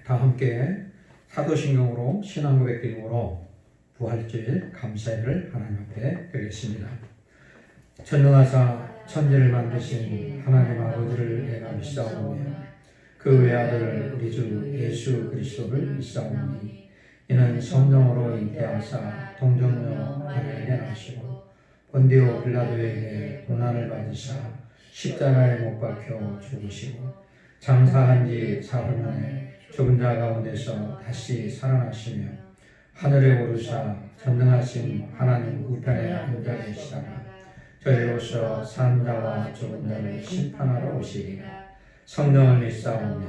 다 함께 사도신경으로 신앙고백 기념으로 부활주일 감사회를 하나님 앞에 드리겠습니다. 전능하사 천지를 만드신 하나님 아버지를 내가 믿사오며 그 외아들 우리 주 예수 그리스도를 믿사오니 이는 성령으로 잉태하사 동정녀 마리아에게 나시고 본디오 빌라도에게 고난을 받으사 십자가에 못 박혀 죽으시고 장사한 지 사흘 만에 죽은 자 가운데서 다시 살아나시며 하늘에 오르사 전능하신 하나님 우편에 앉아 계시다가 저희로서 산 자와 죽은 자를 심판하러 오시리라. 성령을 믿사오며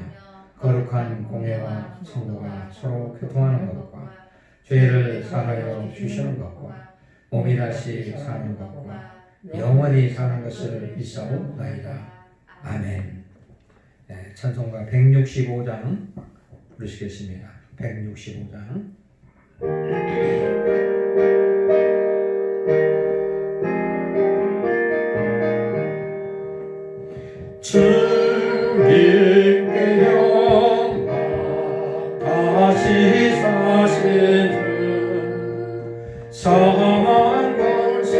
거룩한 공예와 성도가 서로 교통하는 것과 죄를 사하여 주시는 것과 몸이 다시 사는 것과 영원히 사는 것을 믿사오나이다. 아멘. 네, 찬송가 165장 부르시겠습니다. 165장. 주님께 영광 다시 사신 주 사망 권세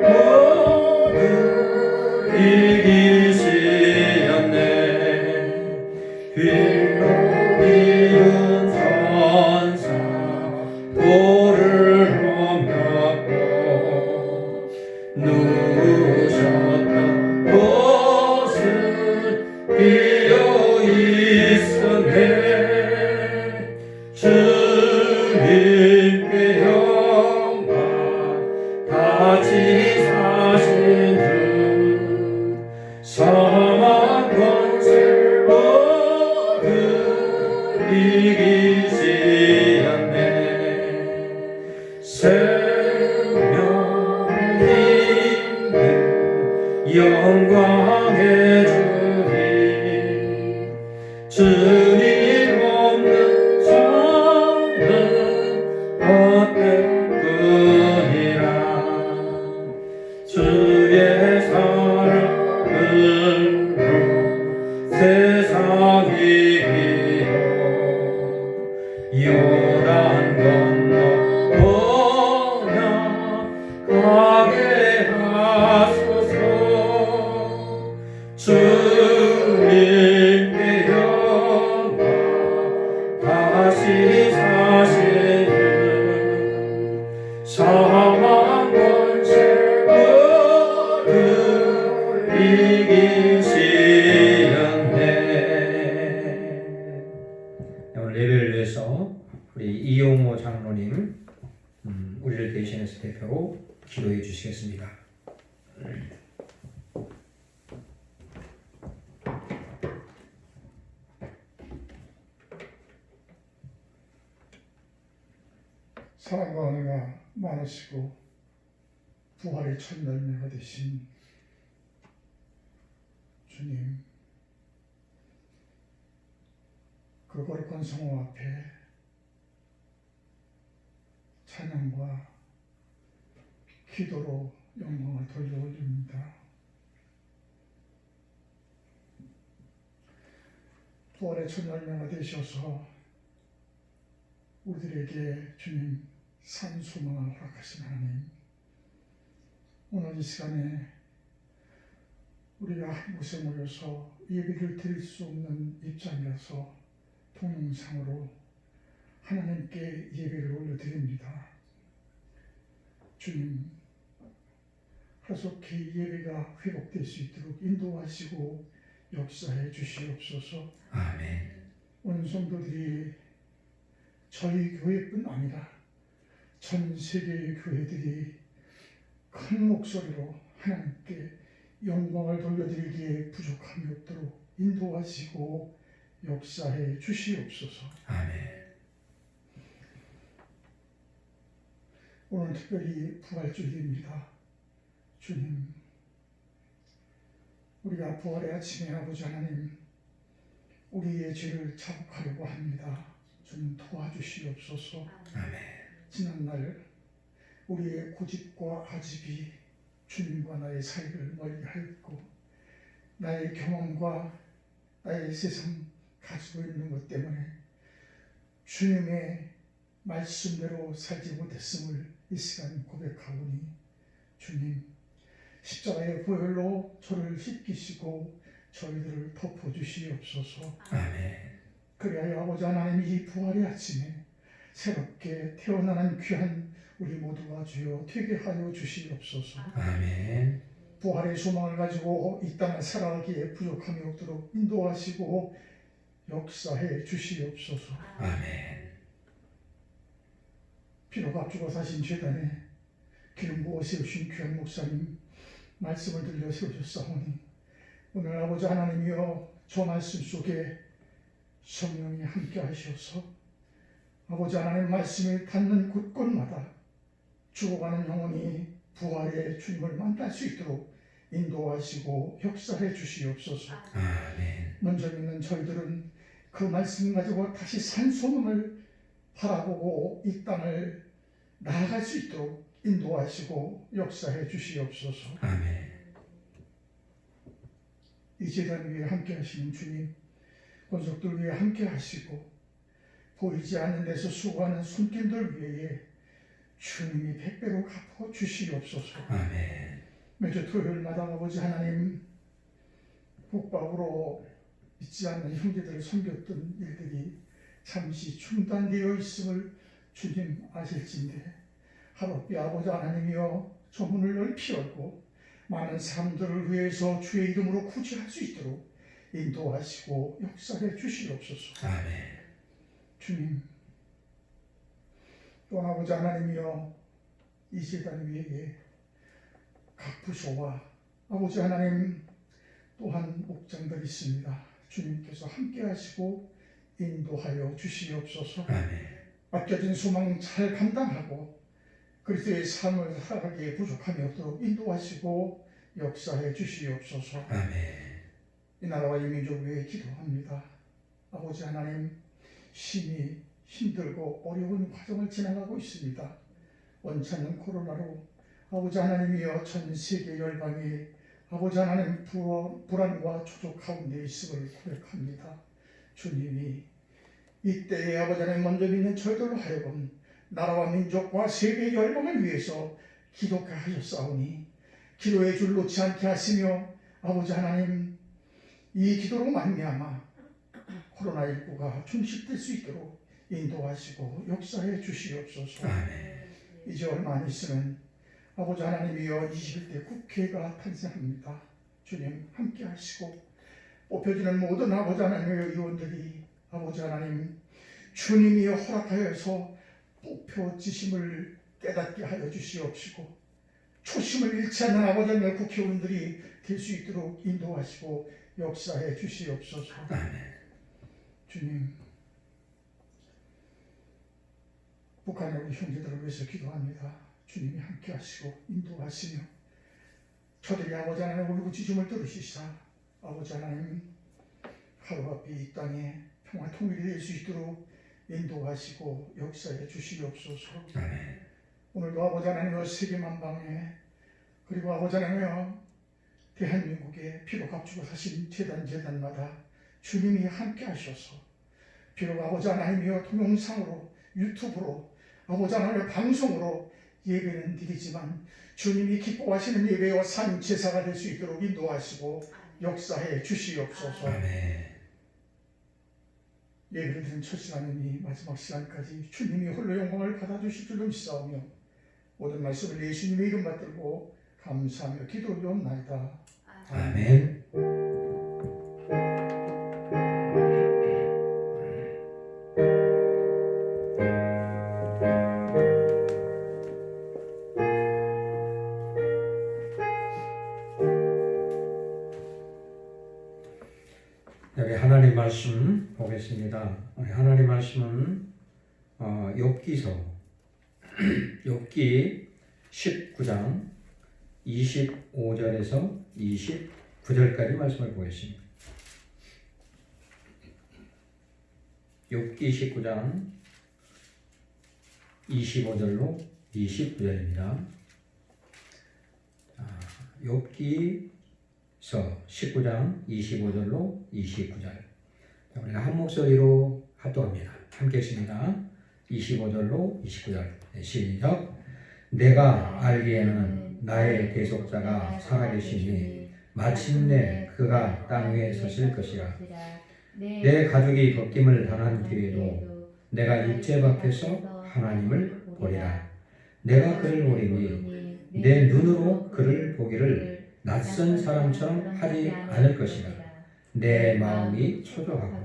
모두 이기시었네. 휘로 이은 천사 돌을 넘겼고 누우셨던 곳은 비어 있었네. 주님께 영광 다시 사신 주 사망 권세 모두 이기시었네. 생명 있는 영광의 주님 없는 삶은 헛된 뿐이라. 주의 사랑으로 세상이 이기고 요단 건너 번영하게 하소서. 주님께 영광 다시 사신 주 사망 권세 모두 이기시었네. 오늘 예배를 위해서 우리 이용호 장로님 우리를 대신해서 대표로 기도해 주시겠습니다. 사랑과 은혜가 많으시고 부활의 첫 열매가 되신 주님, 그 거룩한 성호 앞에 찬양과 기도로 영광을 돌려 올립니다. 부활의 첫 열매가 되셔서 우리들에게 주님 산 소망을 허락하신 하나님, 오늘 이 시간에 우리가 한 곳에 모여서 예배를 드릴 수 없는 입장이라서 동영상으로 하나님께 예배를 올려드립니다. 주님, 하속히 예배가 회복될 수 있도록 인도하시고 역사해 주시옵소서. 아멘. 오늘 성도들이 저희 교회뿐 아니라 전 세계의 교회들이 큰 목소리로 하나님께 영광을 돌려드리기에 부족함이 없도록 인도하시고 역사해 주시옵소서. 아멘. 오늘 특별히 부활주일입니다. 주님, 우리가 부활의 아침에 아버지 하나님, 우리의 죄를 자복하려고 합니다. 주님 도와주시옵소서. 아멘. 지난날 우리의 고집과 아집이 주님과 나의 사이를 멀게 하였고, 나의 경험과 나의 세상 가지고 있는 것 때문에 주님의 말씀대로 살지 못했음을 이 시간 고백하오니 주님 십자가의 보혈로 저를 씻기시고 저희들을 덮어주시옵소서. 아멘. 그리하여 아버지 하나님 이 부활의 아침에 새롭게 태어나는 귀한 우리 모두가 주여 되게 하여 주시옵소서. 아멘. 부활의 소망을 가지고 이 땅을 살아가기에 부족함이 없도록 인도하시고 역사해 주시옵소서. 아멘. 비록 앞주고 사신 재단에 기름 부어 세우신 귀한 목사님 말씀을 들려 세우셨사오니 오늘 아버지 하나님이여 저 말씀 속에 성령이 함께 하셔서 아버지 하나님 말씀이 닿는 곳곳마다 죽어가는 영혼이 부활의 주님을 만날 수 있도록 인도하시고 역사해 주시옵소서. 아멘. 먼저 믿는 저희들은 그 말씀 가지고 다시 산 소망을 바라보고 이 땅을 나아갈 수 있도록 인도하시고 역사해 주시옵소서. 아멘. 이 재단 위에 함께 하시는 주님, 권속들 위에 함께 하시고 보이지 않는 데서 수고하는 손길들 위에 주님이 백배로 갚아 주시옵소서. 아멘. 매주 토요일마다 아버지 하나님 국밥으로 있지 않는 형제들을 섬겼던 일들이 잠시 중단되어 있음을 주님 아실진데 하루비 아버지 하나님이여 저 문을 넓히 열고 많은 사람들을 위해서 주의 이름으로 구제할 수 있도록 인도하시고 역사해 주시옵소서. 아멘. 주님 또 아버지 하나님이여 이 재단 위에 각 부서와 아버지 하나님 또한 목장들이 있습니다. 주님께서 함께 하시고 인도하여 주시옵소서. 아멘. 맡겨진 소망 잘 감당하고 그리스도의 삶을 살아가기에 부족함이 없도록 인도하시고 역사해 주시옵소서. 아멘. 이 나라와 이 민족 위해 기도합니다. 아버지 하나님 심히 힘들고 어려운 과정을 지나가고 있습니다. 원찮는 코로나로 아버지 하나님이여 전 세계 열방이 아버지 하나님 불안과 초조 가운데 있음을 고백합니다. 주님이 이때에 아버지 하나님 먼저 믿는 저희들로 하여금 나라와 민족과 세계 열방을 위해서 기도케 하셨사오니 기도의 줄 놓지 않게 하시며 아버지 하나님 이 기도로 말미암아 코로나19가 종식될 수 있도록 인도하시고 역사해 주시옵소서. 아멘. 이제 얼마 안 있으면 아버지 하나님이여 21대 국회가 탄생합니다. 주님 함께 하시고 뽑혀지는 모든 아버지 하나님의 의원들이 아버지 하나님 주님이 허락하여서 뽑혀지심을 깨닫게 하여 주시옵시고 초심을 잃지 않는 아버지 하나님의 국회의원들이 될 수 있도록 인도하시고 역사해 주시옵소서. 아멘. 주님 북한의 우리 형제들을 위해서 기도합니다. 주님이 함께 하시고 인도하시며 저들이 아버지 하나님의 울부짖음을 들으시사 아버지 하나님 하루아피 이 땅에 평화 통일이 될 수 있도록 인도하시고 역사해 주시옵소서. 아멘. 오늘도 아버지 하나님의 세계 만방에 그리고 아버지 하나님의 대한민국에 비록 값주고 사신 재단마다 주님이 함께 하셔서 비록 아버지 하나님이여 동영상으로 유튜브로 아버지 하나님의 방송으로 예배는 드리지만 주님이 기뻐하시는 예배와 산 제사가 될 수 있도록 인도하시고 역사해 주시옵소서. 아멘. 예배를 드린 첫 시간이니 마지막 시간까지 주님이 홀로 영광을 받아주실 줄로 믿사오며 모든 말씀을 예수님의 이름 받들고 감사하며 기도하옵나이다. 아멘. 여기 하나님 말씀 보겠습니다. 우리 하나님 말씀은 욥기서 욥기 19장 25절에서 29절까지 말씀을 보겠습니다. 욥기 19장 25절로 29절입니다. 욥기서 19장 25절로 29절. 우리가 한 목소리로 합독합니다. 함께 했습니다. 25절로 29절 시작. 내가 알기에는 나의 대속자가 살아계시니 마침내 그가 땅 위에 서실 것이라. 내 가족이 벗김을 당한 뒤에도 내가 육체 밖에서 하나님을 보리라. 내가 그를 보리니 내 눈으로 그를 보기를 낯선 사람처럼 하지 않을 것이라. 내 마음이 초조하구나.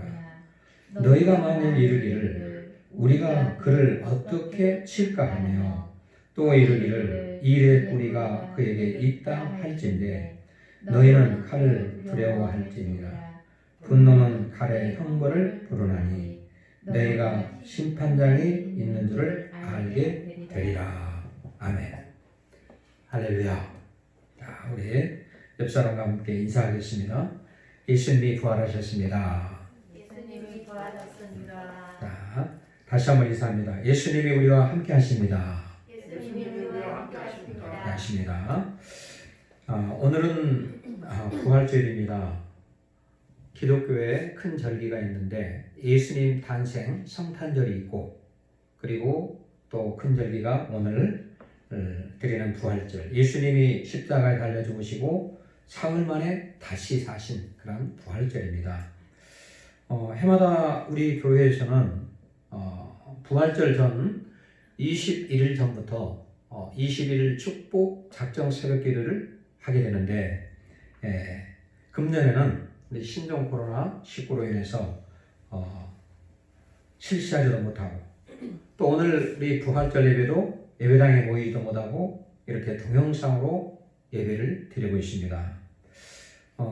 너희가 만일 이르기를 우리가 그를 어떻게 칠까 하며 또 이르기를 일의 뿌리가 그에게 있다 할진대 너희는 칼을 두려워할지니라. 분노는 칼의 형벌을 부르나니 너희가 심판장이 있는 줄을 알게 되리라. 아멘. 할렐루야. 자, 우리 옆사람과 함께 인사하겠습니다. 예수님이 부활하셨습니다. 예수님이 부활하셨습니다. 자, 다시 한번 인사합니다. 예수님이 우리와 함께 하십니다. 예수님이 우리와 함께 하십니다. 하십니다. 오늘은 부활절입니다. 기독교에 큰 절기가 있는데 예수님 탄생 성탄절이 있고 그리고 또 큰 절기가 오늘 드리는 부활절. 예수님이 십자가에 달려 죽으시고 사흘 만에 다시 사신 그런 부활절입니다. 해마다 우리 교회에서는 부활절 전 21일 전부터 21일 축복 작정 새벽 기도를 하게 되는데 금년에는 우리 신종 코로나 19로 인해서 실시하지도 못하고 또 오늘 우리 부활절 예배도 예배당에 모이지도 못하고 이렇게 동영상으로 예배를 드리고 있습니다.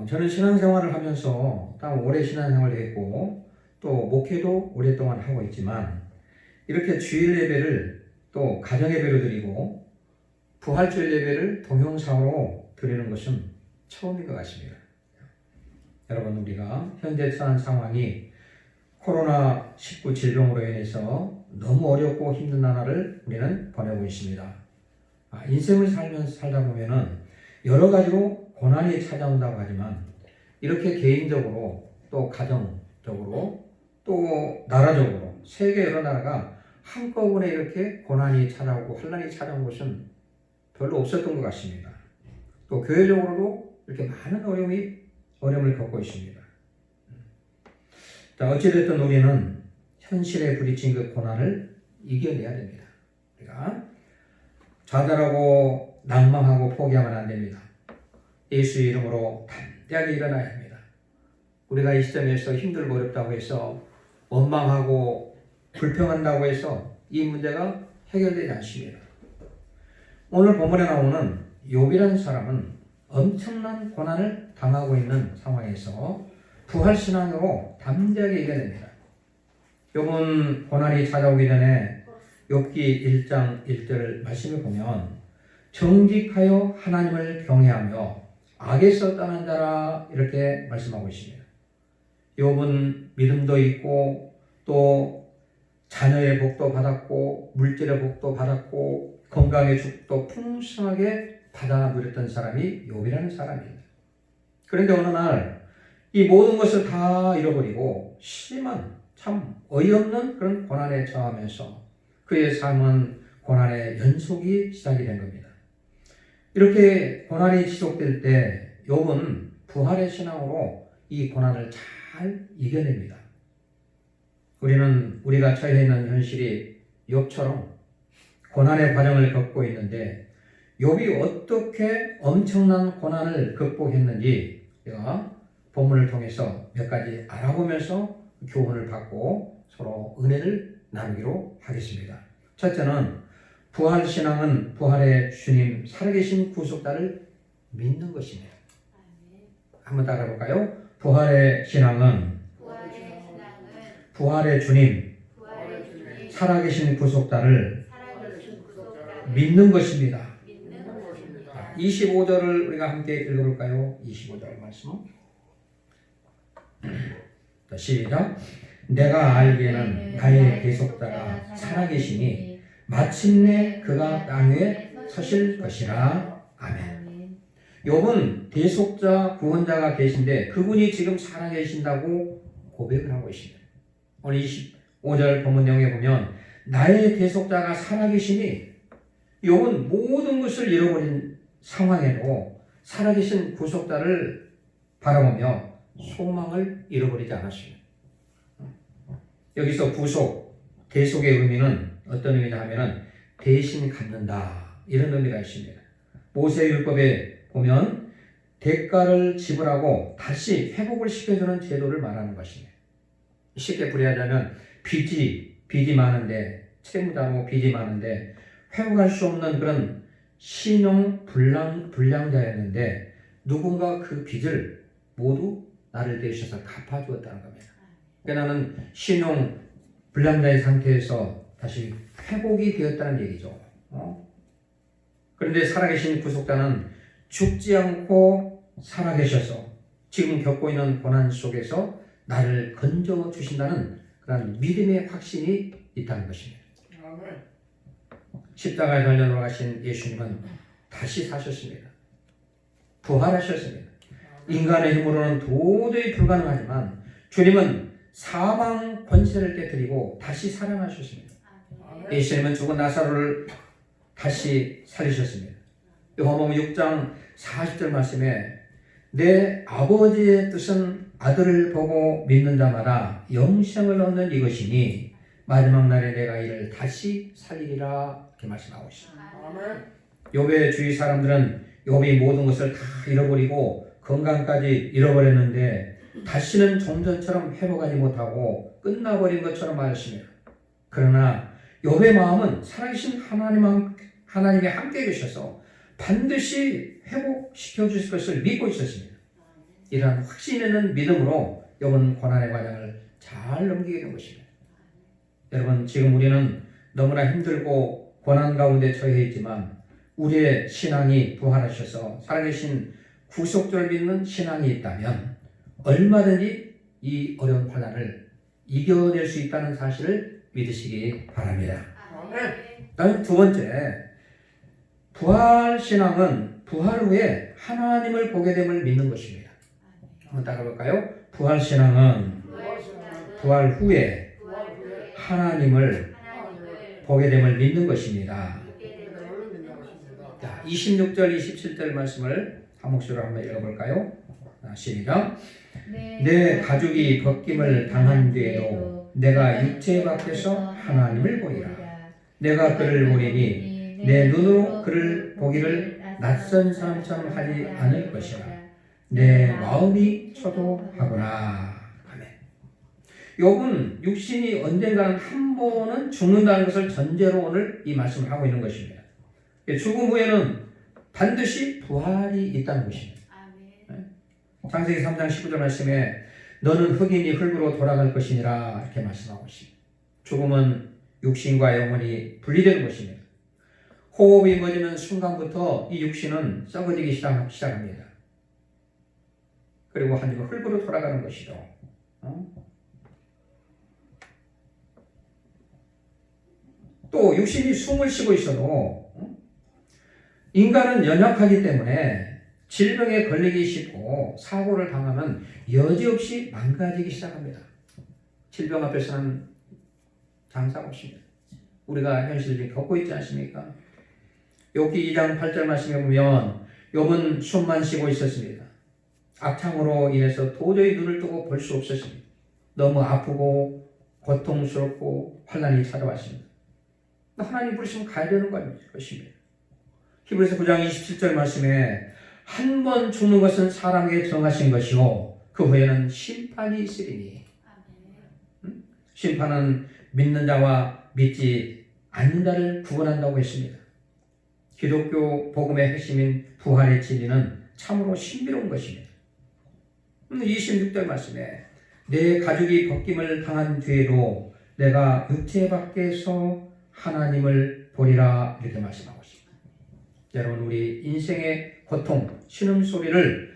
저는 신앙생활을 하면서 딱 오래 신앙생활을 했고 또 목회도 오랫동안 하고 있지만 이렇게 주일 예배를 또 가정 예배로 드리고 부활절 예배를 동영상으로 드리는 것은 처음인 것 같습니다. 여러분, 우리가 현재 처한 상황이 코로나19 질병으로 인해서 너무 어렵고 힘든 나날을 우리는 보내고 있습니다. 인생을 살다 보면은 여러 가지로 고난이 찾아온다고 하지만 이렇게 개인적으로 또 가정적으로 또 나라적으로 세계 여러 나라가 한꺼번에 이렇게 고난이 찾아오고 환난이 찾아온 것은 별로 없었던 것 같습니다. 또 교회적으로도 이렇게 많은 어려움을 겪고 있습니다. 자, 어찌됐든 우리는 현실에 부딪힌 그 고난을 이겨내야 됩니다. 우리가 좌절하고 낭망하고 포기하면 안 됩니다. 예수의 이름으로 담대하게 일어나야 합니다. 우리가 이 시점에서 힘들고 어렵다고 해서 원망하고 불평한다고 해서 이 문제가 해결되지 않습니다. 오늘 본문에 나오는 욥이라는 사람은 엄청난 고난을 당하고 있는 상황에서 부활신앙으로 담대하게 이겨냅니다. 욥은 고난이 찾아오기 전에 욥기 1장 1절 말씀을 보면 정직하여 하나님을 경외하며 악에서 떠난 자라 이렇게 말씀하고 있습니다. 욥은 믿음도 있고 또 자녀의 복도 받았고 물질의 복도 받았고 건강의 축복도 풍성하게 받아 누렸던 사람이 욥이라는 사람입니다. 그런데 어느 날 이 모든 것을 다 잃어버리고 심한 참 어이없는 그런 고난에 처하면서 그의 삶은 고난의 연속이 시작이 된 겁니다. 이렇게 고난이 지속될 때 욥은 부활의 신앙으로 이 고난을 잘 이겨냅니다. 우리는 우리가 처해 있는 현실이 욥처럼 고난의 과정을 겪고 있는데 욥이 어떻게 엄청난 고난을 극복했는지 제가 본문을 통해서 몇 가지 알아보면서 교훈을 받고 서로 은혜를 나누기로 하겠습니다. 첫째는 부활신앙은 부활의 주님 살아계신 구속자를 믿는 것입니다. 한번 따라해 볼까요? 부활의 신앙은 부활의 주님 살아계신 구속자를 믿는 것입니다. 25절을 우리가 함께 읽어볼까요? 25절 말씀. 시작. 내가 알기에는 나의 대속자가 살아계시니 마침내 그가 땅 위에 서실 것이라. 아멘. 욥은 대속자 구원자가 계신데 그분이 지금 살아계신다고 고백을 하고 있습니다. 오늘 5절 본문 내용에 보면 나의 대속자가 살아계시니 욥은 모든 것을 잃어버린 상황에도 살아계신 구속자를 바라보며 소망을 잃어버리지 않았습니다. 여기서 구속, 대속의 의미는 어떤 의미냐 하면은 대신 갚는다 이런 의미가 있습니다. 모세율법에 보면 대가를 지불하고 다시 회복을 시켜주는 제도를 말하는 것입니다. 쉽게 풀이하자면 빚이 많은데 채무자로 빚이 많은데 회복할 수 없는 그런 신용 불량자였는데 누군가 그 빚을 모두 나를 대신해서 갚아주었다는 겁니다. 그러니까 나는 신용 불량자의 상태에서 다시 회복이 되었다는 얘기죠. 그런데 살아계신 구속자는 죽지 않고 살아계셔서 지금 겪고 있는 고난 속에서 나를 건져 주신다는 그런 믿음의 확신이 있다는 것입니다. 십자가에 달려 돌아가신 예수님은 다시 사셨습니다. 부활하셨습니다. 인간의 힘으로는 도저히 불가능하지만 주님은 사망 권세를 깨뜨리고 다시 살아나셨습니다. 예수님은 죽은 나사로를 다시 살리셨습니다. 요한복음 6장 40절 말씀에 내 아버지의 뜻은 아들을 보고 믿는 자마다 영생을 얻는 이것이니 마지막 날에 내가 이를 다시 살리리라 이렇게 말씀하고 있습니다. 욥의 주위 사람들은 욥이 모든 것을 다 잃어버리고 건강까지 잃어버렸는데 다시는 좀 전처럼 회복하지 못하고 끝나버린 것처럼 말했습니다. 그러나 욥의 마음은 살아계신 하나님이 함께 계셔서 반드시 회복시켜 주실 것을 믿고 있었습니다. 이러한 확신 있는 믿음으로 욥은 고난의 과정을 잘 넘기게 된 것입니다. 여러분, 지금 우리는 너무나 힘들고 고난 가운데 처해 있지만 우리의 신앙이 부활하셔서 살아계신 구속주를 믿는 신앙이 있다면 얼마든지 이 어려운 환난을 이겨낼 수 있다는 사실을 믿으시기 바랍니다. 다음 두 번째, 부활 신앙은 부활 후에 하나님을 보게 됨을 믿는 것입니다. 한번 따라볼까요? 부활 신앙은 부활 후에 하나님을 보게 됨을 믿는 것입니다. 자, 26절, 27절 말씀을 한 목소리로 한번 읽어볼까요? 시작. 내 가죽이 벗김을 당한 뒤에도 내가 육체 밖에서 하나님을 보리라. 내가 그를 보리니 내 눈으로 그를 보기를 낯선 사람처럼 하지 않을 것이라. 내 마음이 초도하구나. 아멘. 욥은 육신이 언젠가는 한 번은 죽는다는 것을 전제로 오늘 이 말씀을 하고 있는 것입니다. 죽음 후에는 반드시 부활이 있다는 것입니다. 창세기 3장 19절 말씀에 너는 흙이니 흙으로 돌아갈 것이니라 이렇게 말씀하고 있습니다. 죽음은 육신과 영혼이 분리되는 것입니다. 호흡이 멎는 순간부터 이 육신은 썩어지기 시작합니다. 그리고 하나님은 흙으로 돌아가는 것이죠. 또 육신이 숨을 쉬고 있어도 인간은 연약하기 때문에 질병에 걸리기 쉽고 사고를 당하면 여지없이 망가지기 시작합니다. 질병 앞에서는 장사가 없습니다. 우리가 현실을 겪고 있지 않습니까? 욥기 2장 8절 말씀에 보면 욥은 숨만 쉬고 있었습니다. 악창으로 인해서 도저히 눈을 뜨고 볼 수 없었습니다. 너무 아프고 고통스럽고 환난이 찾아왔습니다. 하나님 부르시면 가야 되는 것입니다. 히브리서 9장 27절 말씀에 한 번 죽는 것은 사람에게 정하신 것이요 그 후에는 심판이 있으리니. 심판은 믿는 자와 믿지 않는 자를 구분한다고 했습니다. 기독교 복음의 핵심인 부활의 진리는 참으로 신비로운 것입니다. 26절 말씀에 내 가죽이 벗김을 당한 뒤에도 내가 육체 밖에서 하나님을 보리라 이렇게 말씀하고 있습니다. 여러분, 우리 인생의 고통, 신음소리를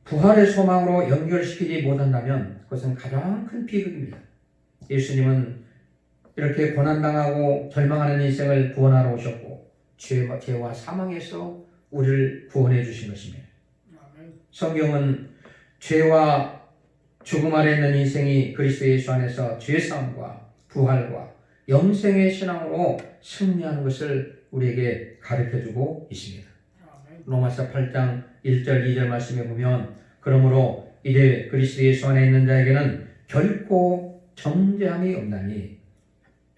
부활의 소망으로 연결시키지 못한다면 그것은 가장 큰 비극입니다. 예수님은 이렇게 고난당하고 절망하는 인생을 구원하러 오셨고 죄와 사망에서 우리를 구원해 주신 것입니다. 성경은 죄와 죽음 아래 있는 인생이 그리스도 예수 안에서 죄사함과 부활과 영생의 신앙으로 승리하는 것을 우리에게 가르쳐주고 있습니다. 로마서 8장 1절 2절 말씀에 보면 그러므로 이제 그리스도 예수 안에 있는 자에게는 결코 정죄함이 없나니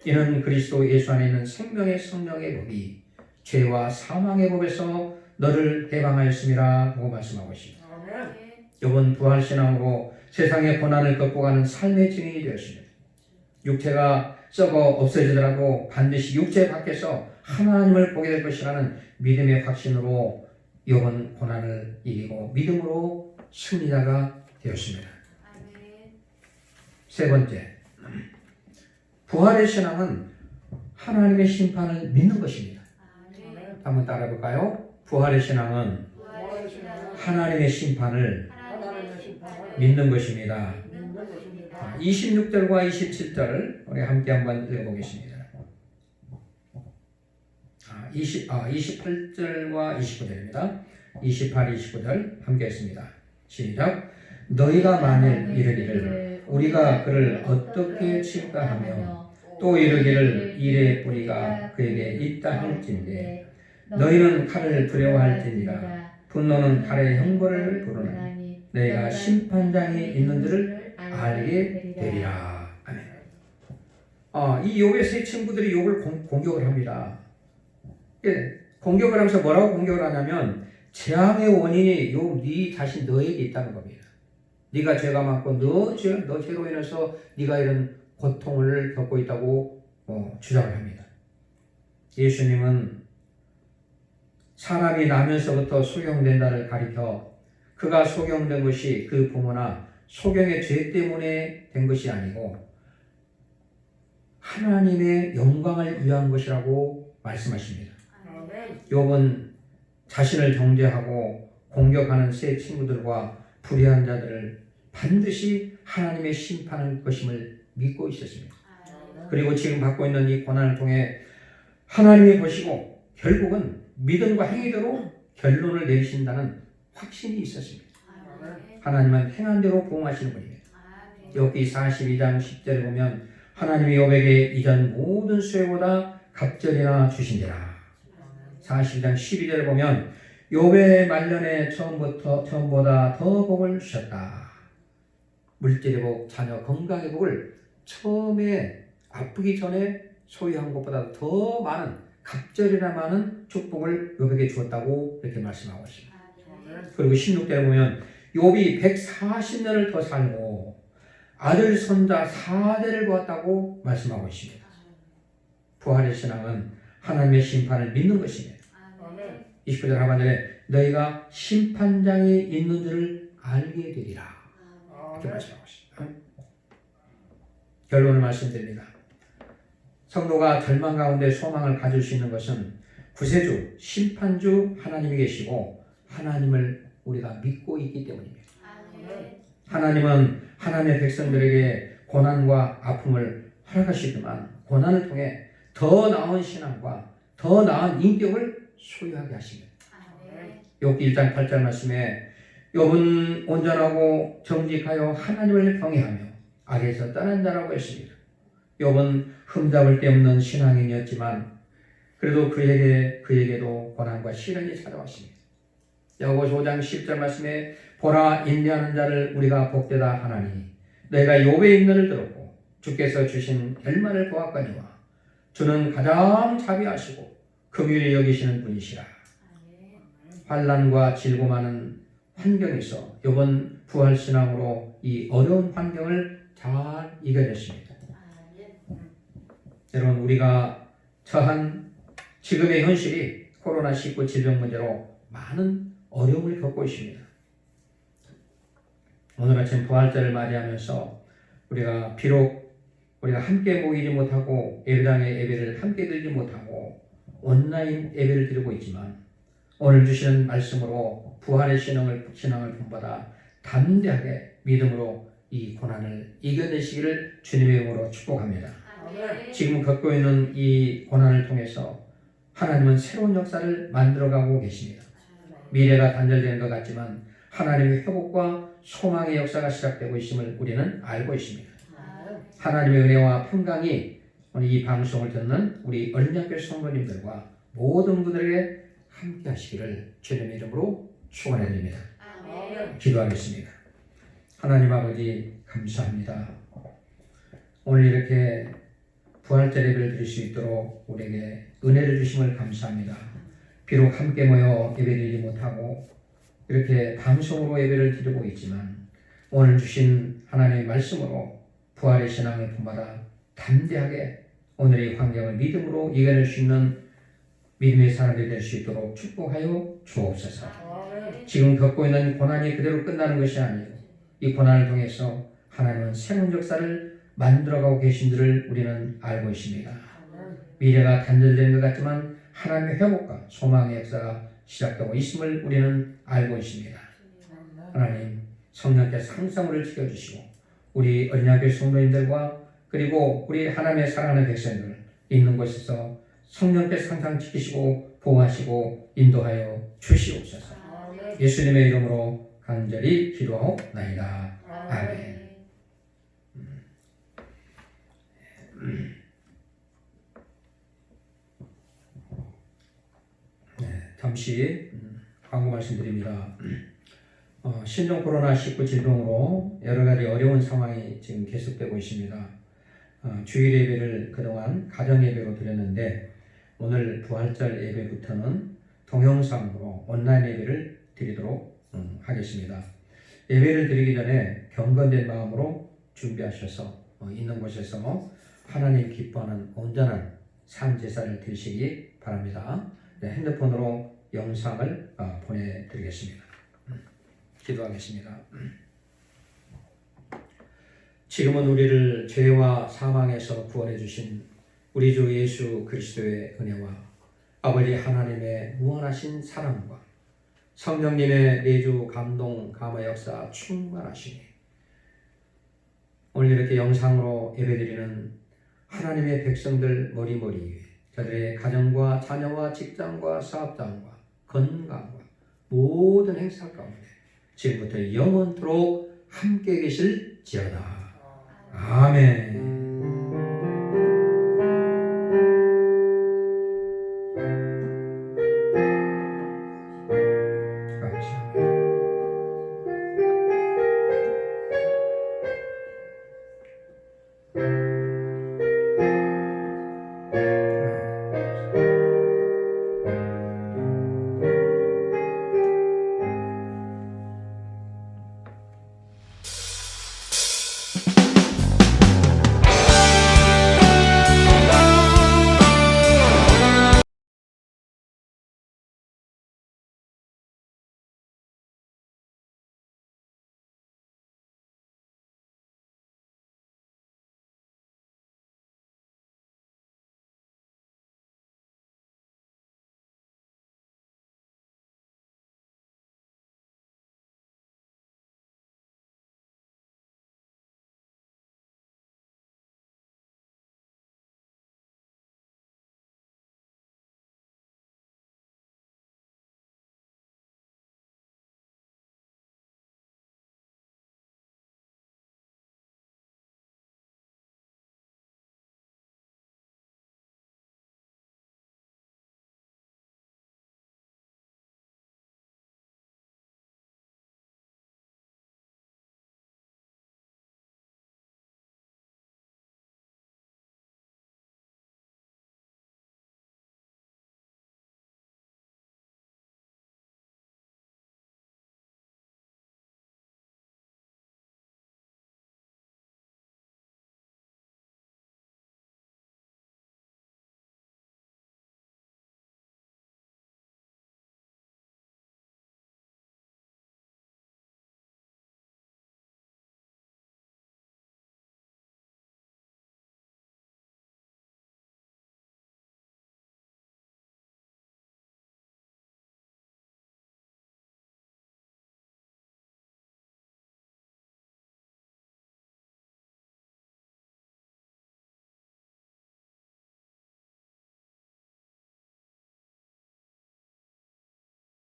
이는 그리스도 예수 안에 있는 생명의 성령의 법이 죄와 사망의 법에서 너를 해방하였음이라 하고 말씀하고 있습니다. 여러분 부활신앙으로 세상의 고난을 극복하는 삶의 증인이 되었습니다. 육체가 썩어 없어지더라도 반드시 육체 밖에서 하나님을 보게 될 것이라는 믿음의 확신으로 이번 고난을 이기고 믿음으로 승리자가 되었습니다. 세 번째, 부활의 신앙은 하나님의 심판을 믿는 것입니다. 한번 따라해 볼까요? 부활의 신앙은 하나님의 심판을 믿는 것입니다. 26절과 27절 우리 함께 한번 읽어보겠습니다. 28절과 29절입니다. 28, 29절 함께 했습니다. 시작. 너희가 만일 이르기를 우리가 그를 어떻게 칠까 하며 또 이르기를 일의 뿌리가 그에게 있다 할진대 너희는 칼을 두려워할지니라 분노는 칼의 형벌을 부르는 너희가 심판장이 있는 줄을 알게 되리라. 아멘. 이 욥의 세 친구들이 욥을 공격을 합니다. 예, 공격을 하면서 뭐라고 공격을 하냐면 재앙의 원인이 네 자신 너에게 있다는 겁니다. 네가 죄가 많고 너 죄로 인해서 네가 이런 고통을 겪고 있다고 주장을 합니다. 예수님은 사람이 나면서부터 소경된다를 가리켜 그가 소경된 것이 그 부모나 소경의 죄 때문에 된 것이 아니고 하나님의 영광을 위한 것이라고 말씀하십니다. 욥은 자신을 정죄하고 공격하는 세 친구들과 불의한 자들을 반드시 하나님의 심판할 것임을 믿고 있었습니다. 그리고 지금 받고 있는 이 고난을 통해 하나님이 보시고 결국은 믿음과 행위대로 결론을 내리신다는 확신이 있었습니다. 하나님은 행한 대로 보응하시는 분입니다. 욥기 42장 10절에 보면 하나님이 욥에게 이전 모든 수혜보다 갑절이나 주신지라. 42장 12절에 보면 욥의 말년에 처음보다 더 복을 주셨다. 물질의 복, 자녀 건강의 복을 처음에 아프기 전에 소유한 것보다 더 많은 갑절이나 많은 축복을 욥에게 주었다고 이렇게 말씀하고 있습니다. 그리고 16절에 보면 욥이 140년을 더 살고 아들 손자 4대를 보았다고 말씀하고 있습니다. 부활의 신앙은 하나님의 심판을 믿는 것입니다. 29절 하반절에 너희가 심판장이 있는 줄을 알게 되리라 이렇게 말씀하고 있습니다. 결론을 말씀드립니다. 성도가 절망 가운데 소망을 가질 수 있는 것은 구세주, 심판주 하나님이 계시고 하나님을 우리가 믿고 있기 때문입니다. 하나님은 하나님의 백성들에게 고난과 아픔을 허락하시지만 고난을 통해 더 나은 신앙과 더 나은 인격을 소유하게 하십니다. 욥기 1장 8절 말씀에 욥은 온전하고 정직하여 하나님을 경외하며 악에서 떠난 자라고 했습니다. 욥은 흠잡을 데 없는 신앙인이었지만 그래도 그에게도 고난과 시련이 찾아왔습니다. 야고보서 5장 10절 말씀에 보라 인내하는 자를 우리가 복되다 하나니 내가 욥의 인내를 들었고 주께서 주신 결말을 보았거니와 주는 가장 자비하시고 긍휼히 여기시는 분이시라. 환난과 질고많은 환경에서 욥은 부활신앙으로 이 어려운 환경을 잘 이겨냈습니다. 여러분 우리가 처한 지금의 현실이 코로나19 질병 문제로 많은 어려움을 겪고 있습니다. 오늘 아침 부활절을 맞이하면서 비록 우리가 함께 모이지 못하고 예배당의 예배를 함께 드리지 못하고 온라인 예배를 드리고 있지만 오늘 주시는 말씀으로 부활의 신앙을 본받아 담대하게 믿음으로 이 고난을 이겨내시기를 주님의 이름으로 축복합니다. 지금 겪고 있는 이 고난을 통해서 하나님은 새로운 역사를 만들어가고 계십니다. 미래가 단절되는 것 같지만 하나님의 회복과 소망의 역사가 시작되고 있음을 우리는 알고 있습니다. 하나님의 은혜와 평강이 오늘 이 방송을 듣는 우리 어린양교 성도님들과 모든 분들에게 함께 하시기를 주님의 이름으로 축원해 드립니다. 아멘. 기도하겠습니다. 하나님 아버지 감사합니다. 오늘 이렇게 부활절 예배를 드릴 수 있도록 우리에게 은혜를 주심을 감사합니다. 비록 함께 모여 예배드리지 못하고 이렇게 방송으로 예배를 드리고 있지만 오늘 주신 하나님의 말씀으로 부활의 신앙을 본받아 담대하게 오늘의 환경을 믿음으로 이겨낼 수 있는 믿음의 사람들이 될 수 있도록 축복하여 주옵소서. 지금 겪고 있는 고난이 그대로 끝나는 것이 아니고 이 고난을 통해서 하나님은 새로운 역사를 만들어가고 계신 줄을 우리는 알고 있습니다. 미래가 단절되는 것 같지만 하나님의 회복과 소망의 역사가 시작되고 있음을 우리는 알고 있습니다. 하나님 성령께서 항상 우리를 지켜주시고 우리 어린양교 성도님들과 그리고 우리 하나님의 사랑하는 백성들 있는 곳에서 성령께서 항상 지키시고 보호하시고 인도하여 주시옵소서. 예수님의 이름으로 간절히 기도하옵나이다. 아멘. 잠시 광고 말씀드립니다. 신종 코로나19 질병으로 여러 가지 어려운 상황이 지금 계속되고 있습니다. 주일 예배를 그동안 가정 예배로 드렸는데 오늘 부활절 예배부터는 동영상으로 온라인 예배를 드리도록 하겠습니다. 예배를 드리기 전에 경건된 마음으로 준비하셔서 있는 곳에서 하나님 기뻐하는 온전한 산제사를 드리시기 바랍니다. 네, 핸드폰으로 영상을 보내드리겠습니다. 기도하겠습니다. 지금은 우리를 죄와 사망에서 구원해 주신 우리 주 예수 그리스도의 은혜와 아버지 하나님의 무한하신 사랑과 성령님의 내주 감동 감화 역사 충만하시니 오늘 이렇게 영상으로 예배드리는 하나님의 백성들 머리머리 위에 저들의 가정과 자녀와 직장과 사업장과 건강과 모든 행사 가운데 지금부터 영원토록 함께 계실지어다. 아멘.